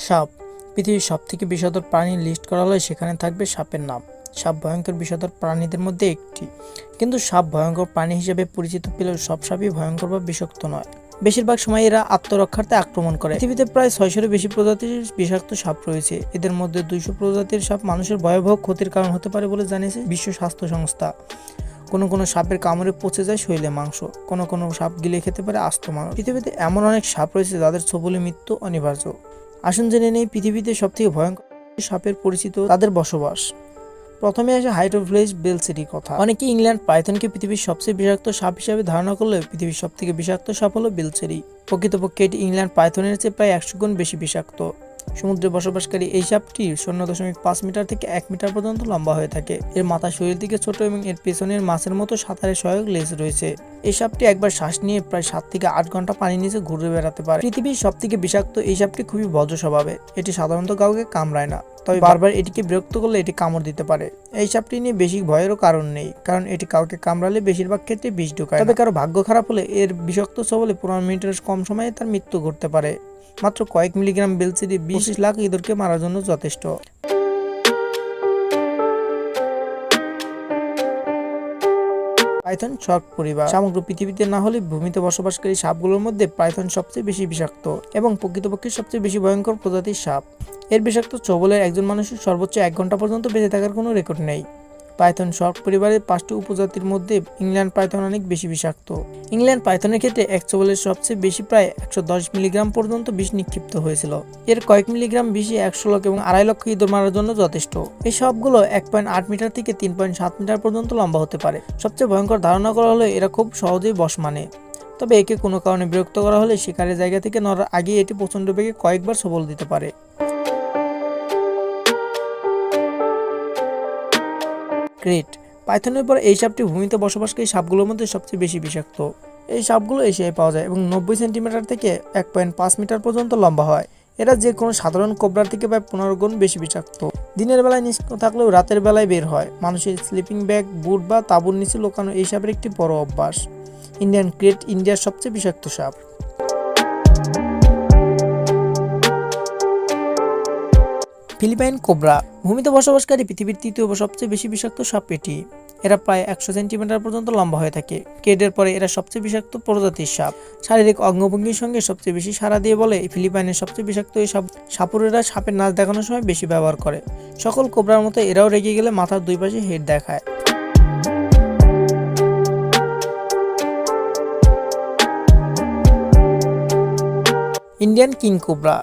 সাপ। পৃথিবীর সবথেকে বিষধর প্রাণীর লিস্ট করা হলে সেখানে থাকবে সাপের নাম। সাপ ভয়ঙ্কর বিষধর প্রাণীদের মধ্যে একটি, কিন্তু সাপ ভয়ঙ্কর প্রাণী হিসেবে পরিচিত পেলেও সব সাপই ভয়ঙ্কর বা বিষাক্ত নয়। বেশিরভাগ সময় এরা আত্মরক্ষার্থে আক্রমণ করে। পৃথিবীতে প্রায় 600-এর বেশি প্রজাতির বিষাক্ত সাপ রয়েছে। এদের মধ্যে 200 প্রজাতির সাপ মানুষের ভয়াবহ ক্ষতির কারণ হতে পারে বলে জানিয়েছে বিশ্ব স্বাস্থ্য সংস্থা। কোনো সাপের কামড়ে পচে যায় শরীরে মাংস, কোনো সাপ গিলে খেতে পারে আস্ত মানুষ। পৃথিবীতে এমন অনেক সাপ রয়েছে যাদের ছোবলে মৃত্যু অনিবার্য। আসুন জেনে নেই পৃথিবীতে সবথেকে ভয়ঙ্কর সাপের পরিচিত তাদের বসবাস। প্রথমে আসে হাইড্রোফ্লেস বেলচেরির কথা। অনেকে ইংল্যান্ড পাইথনকে পৃথিবীর সবচেয়ে বিষাক্ত সাপ হিসেবে ধারণা করলেও পৃথিবীর সবথেকে বিষাক্ত সাপ হলো বেলচেরি। প্রকৃতপক্ষে এটি ইংল্যান্ড পাইথনের চেয়ে প্রায় 100 গুণ বেশি বিষাক্ত। সমুদ্রে বসবাসকারী এই সাপটি 0.5 মিটার থেকে 1 মিটার পর্যন্ত লম্বা হয়ে থাকে। এর মাথা শরীরের দিকে ছোট এবং এর পেছনের মাছের মতো সাঁতারে সহায়ক লেজ রয়েছে। এই সাপটি একবার শ্বাস নিয়ে প্রায় 7 থেকে 8 ঘন্টা পানির নিচে ঘুরে বেড়াতে পারে। পৃথিবীর সবথেকে বিষাক্ত এই সাপটি খুবই ভদ্র স্বভাবের। এটি সাধারণত কাউকে কামড়ায় না, তবে বারবার এটিকে বিরক্ত করলে এটি কামড় দিতে পারে। এই সাপটি নিয়ে বেশি ভয়েরও কারণ নেই, কারণ এটি কাউকে কামড়ালে বেশিরভাগ ক্ষেত্রে বিষ ঢোকায়। তবে কারো ভাগ্য খারাপ হলে এর বিষাক্ত ছোবলে 15 মিনিটের কম সময়ে তার মৃত্যু ঘটতে পারে। মাত্র কয়েক মিলিগ্রাম বেলচেরি 20 লাখ ইঁদুরকে মারার জন্য যথেষ্ট। পাইথন শার্ক পরিবার। সমগ্র পৃথিবীতে না হলে ভূমিতে বসবাসকারী সাপগুলোর মধ্যে পাইথন সবচেয়ে বেশি বিষাক্ত এবং প্রকৃতপক্ষে সবচেয়ে বেশি ভয়ঙ্কর প্রজাতির সাপ। এর বিষাক্ত ছোবলের একজন মানুষের সর্বোচ্চ 1 ঘন্টা পর্যন্ত বেঁচে থাকার কোনো রেকর্ড নেই। পাইথন শার্ক পরিবারের 5টি উপজাতির মধ্যে ইংল্যান্ড পাইথন অনেক বেশি বিষাক্ত। ইংল্যান্ড পাইথনের ক্ষেত্রে এক ছোবলের সবচেয়ে বেশি প্রায় 110 মিলিগ্রাম পর্যন্ত বিষ নিক্ষিপ্ত হয়েছিল। এর কয়েক মিলিগ্রাম বিষে 100 লাখ এবং 2.5 লক্ষ ইঁদুর মারার জন্য যথেষ্ট। এই সবগুলো 1.8 মিটার থেকে 3.7 মিটার পর্যন্ত লম্বা হতে পারে। সবচেয়ে ভয়ঙ্কর ধারণা করা হলো এরা খুব সহজেই বশ মানে। তবে একে কোনো কারণে বিরক্ত করা হলে শিকারের জায়গা থেকে নড়ার আগে এটি প্রচণ্ড বেগে কয়েকবার ছোবল দিতে পারে। ক্রেট। পাইথনের পর এই সাপটি ভূমিতে বসবাসকারী সাপগুলোর মধ্যে সবচেয়ে বেশি বিষাক্ত। এই সাপগুলো এশিয়ায় পাওয়া যায় এবং 90 সেন্টিমিটার থেকে 1.5 মিটার পর্যন্ত লম্বা হয়। এরা যে কোনো সাধারণ কোবরার থেকে প্রায় 15 গুণ বেশি বিষাক্ত। দিনের বেলায় নিষ্ক্রিয় থাকলেও রাতের বেলায় বের হয়। মানুষের স্লিপিং ব্যাগ, বুট বা তাঁবুর নিচে লুকানো এই সাপের একটি বড় অভ্যাস। ইন্ডিয়ান ক্রেট ইন্ডিয়ার সবচেয়ে বিষাক্ত সাপ। Philippine cobra. ভূমিতে বসবাসকারী পৃথিবীর 3য় সবচেয়ে বেশি বিষাক্ত সাপ এটি। এরা প্রায় 100 সেন্টিমিটার পর্যন্ত লম্বা হয়ে থাকে। কেডের পরে এরা সবচেয়ে বিষাক্ত প্রজাতির সাপ। শারীরিক অঙ্গভঙ্গির সঙ্গে সবচেয়ে বেশি সাড়া দিয়ে বলে ফিলিপাইনের সবচেয়ে বিষাক্ত এই সাপুরেরা সাপের নাচ দেখানোর সময় বেশি ব্যবহার করে। সকল কোবরার মতো এরাও রেগে গেলে মাথার 2 পাশে হেড দেখায়। Indian king cobra.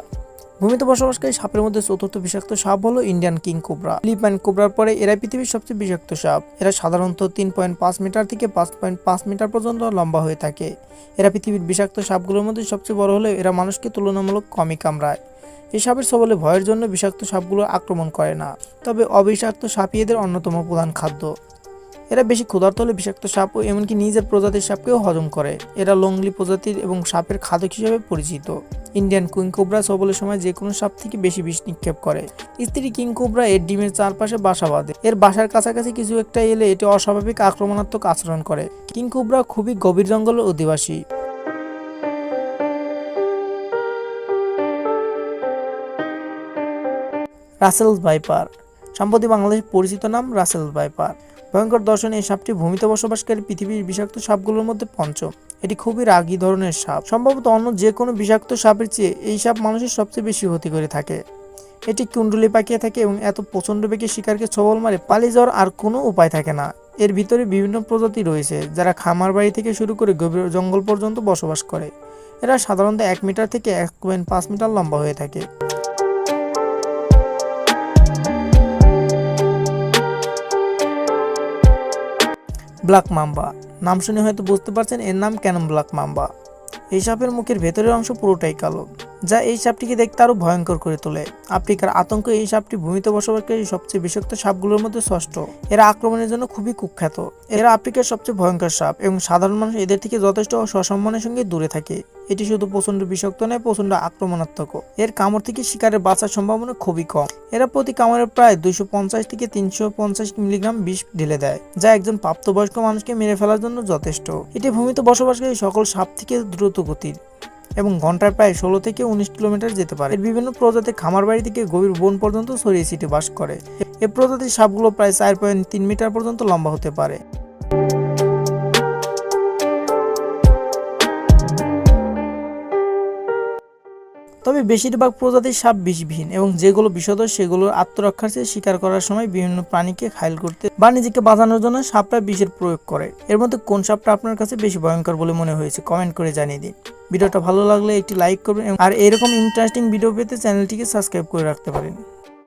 ভূমিতে বসবাসকারী সাপের মধ্যে 4র্থ বিষাক্ত সাপ হলো ইন্ডিয়ান কিং কোবরা। ফিলিপাইন কোবরার পরে এরা পৃথিবীর সবচেয়ে বিষাক্ত সাপ। এরা সাধারণত 3.5 মিটার থেকে 5.5 মিটার পর্যন্ত লম্বা হয়ে থাকে। এরা পৃথিবীর বিষাক্ত সাপগুলোর মধ্যে সবচেয়ে বড় হলেও এরা মানুষকে তুলনামূলক কমই কামড়ায়। এই সাপের ছোবলে ভয়ের জন্য বিষাক্ত সাপগুলো আক্রমণ করে না, তবে অবিষাক্ত সাপই এদের অন্যতম প্রধান খাদ্য। এরা বেশি ক্ষুধার্ত হলে বিষাক্ত সাপ ও এমনকি নিজের প্রজাতির সাপকেও হজম করে। এরা লংলি প্রজাতির এবং সাপের খাদক হিসেবে পরিচিত। ইন্ডিয়ান কিং কোবরা ছোবলের সময় যে কোনো সাপ থেকে বেশি বিষ নিক্ষেপ করে। স্ত্রী কিং কোবরা এর ডিমের চারপাশে বাসা বাঁধে। এর বাসার কাছাকাছি কিছু একটা এলে এটি অস্বাভাবিক আক্রমণাত্মক আচরণ করে। কিং কোবরা খুবই গভীর জঙ্গলের অধিবাসী। Russell's viper. সম্প্রতি বাংলাদেশের পরিচিত নাম রাসেলস ভাইপার। ভয়ঙ্কর দর্শনে এই সাপটি ভূমিতে বসবাসকারী পৃথিবীর বিষাক্ত সাপগুলোর মধ্যে পঞ্চম। এটি খুবই রাগী ধরনের সাপ। সম্ভবত অন্য যে কোনো বিষাক্ত সাপের চেয়ে এই সাপ মানুষের সবচেয়ে বেশি ক্ষতি করে থাকে। এটি কুণ্ডলি পাকিয়ে থাকে এবং এত প্রচণ্ড বেগে শিকারকে ছোবল মারে পালিয়ে যাওয়ার আর কোনো উপায় থাকে না। এর ভিতরে বিভিন্ন প্রজাতি রয়েছে যারা খামার বাড়ি থেকে শুরু করে গভীর জঙ্গল পর্যন্ত বসবাস করে। এরা সাধারণত 1 মিটার থেকে 1.5 মিটার লম্বা হয়ে থাকে। Black mamba. নাম শুনে হয়তো বুঝতে পারছেন এর নাম কেন ব্ল্যাক মাম্বা। এই সাপের মুখের ভেতরের অংশ পুরোটাই কালো, যা এই সাপটিকে দেখতে আরো ভয়ঙ্কর করে তোলে। আফ্রিকার আতঙ্ক এই সাপটি ভূমিতে বসবাসকারী সবচেয়ে বিষাক্ত সাপগুলোর মধ্যে ষষ্ঠ। এরা আক্রমণের জন্য খুবই কুখ্যাত। এরা আফ্রিকার সবচেয়ে ভয়ঙ্কর সাপ এবং সাধারণ মানুষ এদের থেকে যথেষ্ট সসম্মানের সঙ্গে দূরে থাকে। এটি শুধু প্রচণ্ড বিষাক্ত নয়, প্রচণ্ড আক্রমণাত্মক। এর কামড় থেকে শিকারের বাঁচার সম্ভাবনা খুবই কম। এরা প্রতি কামড়ে প্রায় 250 থেকে 350 মিলিগ্রাম বিষ ঢেলে দেয়, যা একজন প্রাপ্তবয়স্ক মানুষকে মেরে ফেলার জন্য যথেষ্ট। এটি ভূমিতে বসবাসকারী সকল সাপ থেকে দ্রুত গতির। এবং ঘন্টায় প্রায় 16 থেকে 19 কিলোমিটার যেতে পারে। এর বিভিন্ন প্রজাতি খামার বাড়ি থেকে গভীর বন পর্যন্ত ছড়িয়ে ছিটিয়ে বাস করে। এই প্রজাতির সাপগুলো প্রায় 4.3 মিটার পর্যন্ত লম্বা হতে পারে। তবে বেশিরভাগ প্রজাতির সাপ বিষবিহীন এবং যেগুলো বিষধর সেগুলোর আত্মরক্ষার চেয়ে শিকার করার সময় বিভিন্ন প্রাণীকে ঘায়েল করতে বা নিজেকে বাঁচানোর জন্য সাপরা বিষের প্রয়োগ করে। এর মধ্যে কোন সাপটা আপনার কাছে বেশি ভয়ঙ্কর বলে মনে হয়েছে কমেন্ট করে জানিয়ে দিন। ভিডিওটা ভালো লাগলে একটি লাইক করবেন আর এরকম ইন্টারেস্টিং ভিডিও পেতে চ্যানেলটিকে সাবস্ক্রাইব করে রাখতে পারেন।